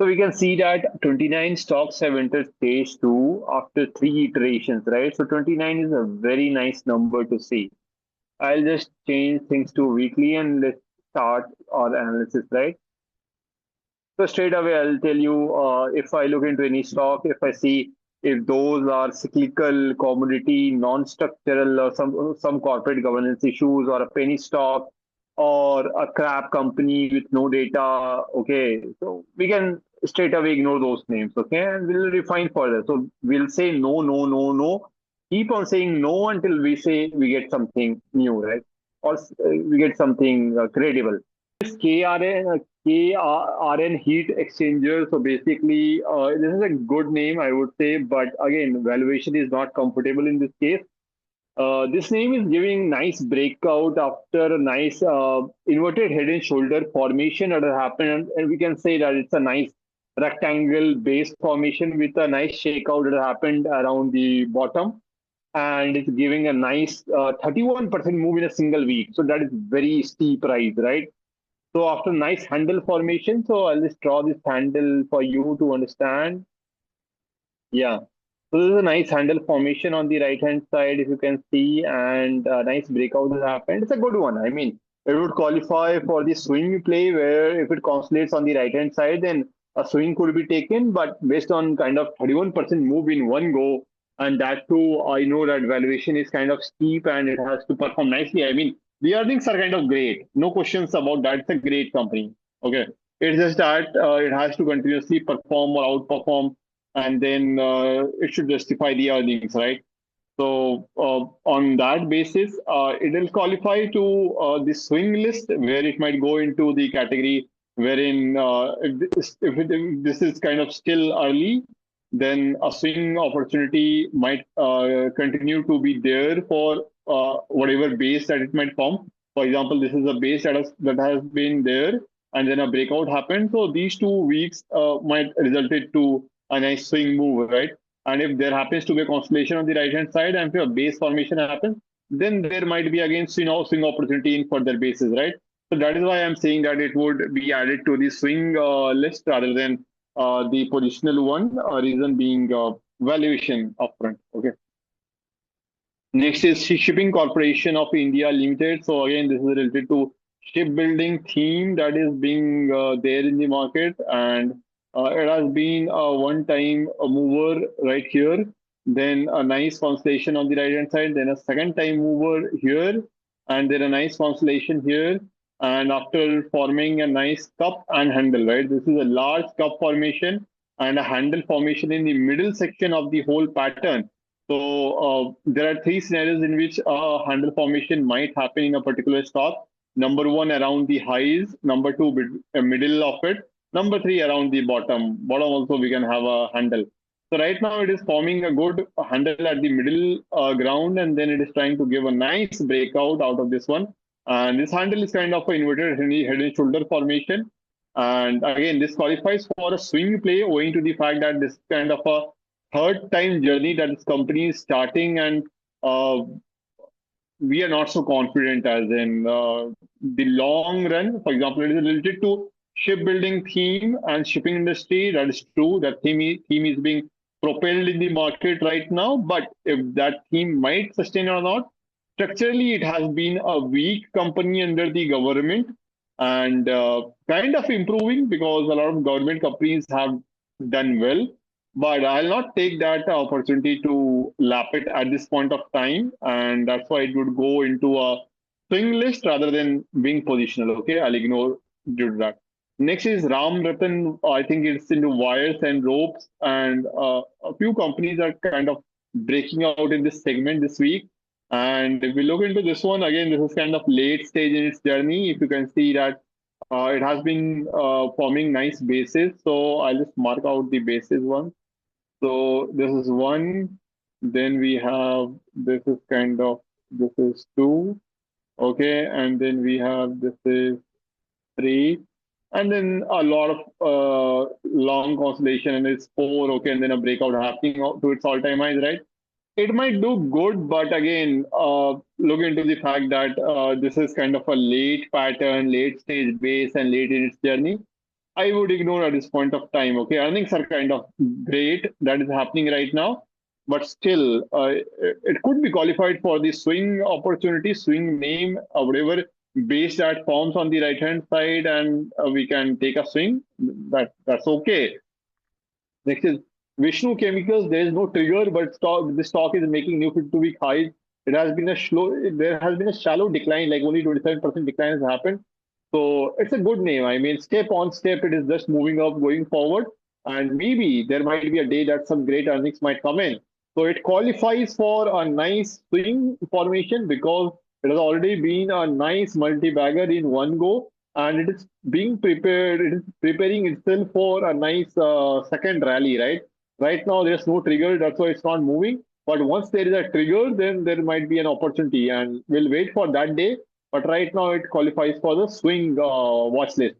So we can see that 29 stocks have entered stage two after three iterations, right? So 29 is a very nice number to see. I'll just change things to weekly and let's start our analysis, right? So straight away, I'll tell you if I look into any stock, if I see if those are cyclical, commodity, non-structural, or some corporate governance issues, or a penny stock, or a crap company with no data. Okay, so we can straight away ignore those names. Okay, and we'll refine further. So we'll say no, no, no, no. Keep on saying no until we say we get something new, right? Or we get something credible. This KRN heat exchanger. So basically, this is a good name, I would say, but again, valuation is not comfortable in this case. This name is giving nice breakout after a nice inverted head and shoulder formation that has happened, and we can say that it's a nice rectangle base formation with a nice shakeout that happened around the bottom, and it's giving a nice 31% move in a single week. So that is very steep rise, right? So after nice handle formation, so I'll just draw this handle for you to understand. Yeah. So this is a nice handle formation on the right hand side, if you can see, and a nice breakout has happened. It's a good one. I mean, it would qualify for the swing play where if it consolidates on the right hand side, then a swing could be taken, but based on kind of 31% move in one go, and that too, I know that valuation is kind of steep and it has to perform nicely. I mean, the earnings are kind of great. No questions about that. It's a great company. Okay. It's just that it has to continuously perform or outperform, and then it should justify the earnings, right? So on that basis, it will qualify to the swing list where it might go into the category wherein if this is kind of still early, then a swing opportunity might continue to be there for whatever base that it might form. For example, this is a base that has been there, and then a breakout happened. So these 2 weeks might resulted to a nice swing move, right? And if there happens to be a constellation on the right hand side, and if a base formation happens, then there might be again swing opportunity in further bases, right? So that is why I'm saying that it would be added to the swing list rather than the positional one. Reason being valuation upfront. Okay. Next is Shipping Corporation of India Limited. So again, this is related to shipbuilding theme that is being there in the market, and it has been a one-time mover right here, then a nice constellation on the right-hand side, then a second-time mover here, and then a nice constellation here. And after forming a nice cup and handle, right? This is a large cup formation and a handle formation in the middle section of the whole pattern. So there are three scenarios in which handle formation might happen in a particular stock. Number one, around the highs. Number two, middle of it. Number three, around the bottom. Bottom also we can have a handle. So right now it is forming a good handle at the middle ground, and then it is trying to give a nice breakout out of this one. And this handle is kind of an inverted head and shoulder formation. And again, this qualifies for a swing play owing to the fact that this kind of a third time journey that this company is starting, and uh, we are not so confident as in the long run. For example, it is related to shipbuilding theme and shipping industry. That is true. That theme is being propelled in the market right now. But if that theme might sustain or not, structurally it has been a weak company under the government, and kind of improving because a lot of government companies have done well, but I'll not take that opportunity to lap it at this point of time, and that's why it would go into a swing list rather than being positional. Okay, I'll ignore due to that. Next is Ram Ratan. I think it's into wires and ropes, and a few companies are kind of breaking out in this segment this week. And if we look into this one again, this is kind of late stage in its journey. If you can see that it has been forming nice bases, so I'll just mark out the bases one. So this is one. Then we have this is kind of this is two. Okay, and then we have this is three, and then a lot of long constellation, and it's four. Okay, and then a breakout happening to its all-time highs, right? It might do good, but again, look into the fact that this is kind of a late pattern, late stage base, and late in its journey. I would ignore at this point of time. Okay, earnings are kind of great that is happening right now, but still, it could be qualified for the swing opportunity, swing name, or whatever base that forms on the right hand side, and we can take a swing. That's okay. Next is Vishnu Chemicals. There is no trigger, but this stock is making new 52-week highs. It has been a slow. There has been a shallow decline, like only 27% decline has happened. So it's a good name. I mean, step on step, it is just moving up, going forward, and maybe there might be a day that some great earnings might come in. So it qualifies for a nice swing formation because it has already been a nice multi-bagger in one go, and it is being prepared. It is preparing itself for a nice second rally, right? Right now, there's no trigger. That's why it's not moving. But once there is a trigger, then there might be an opportunity, and we'll wait for that day. But right now, it qualifies for the swing watch list.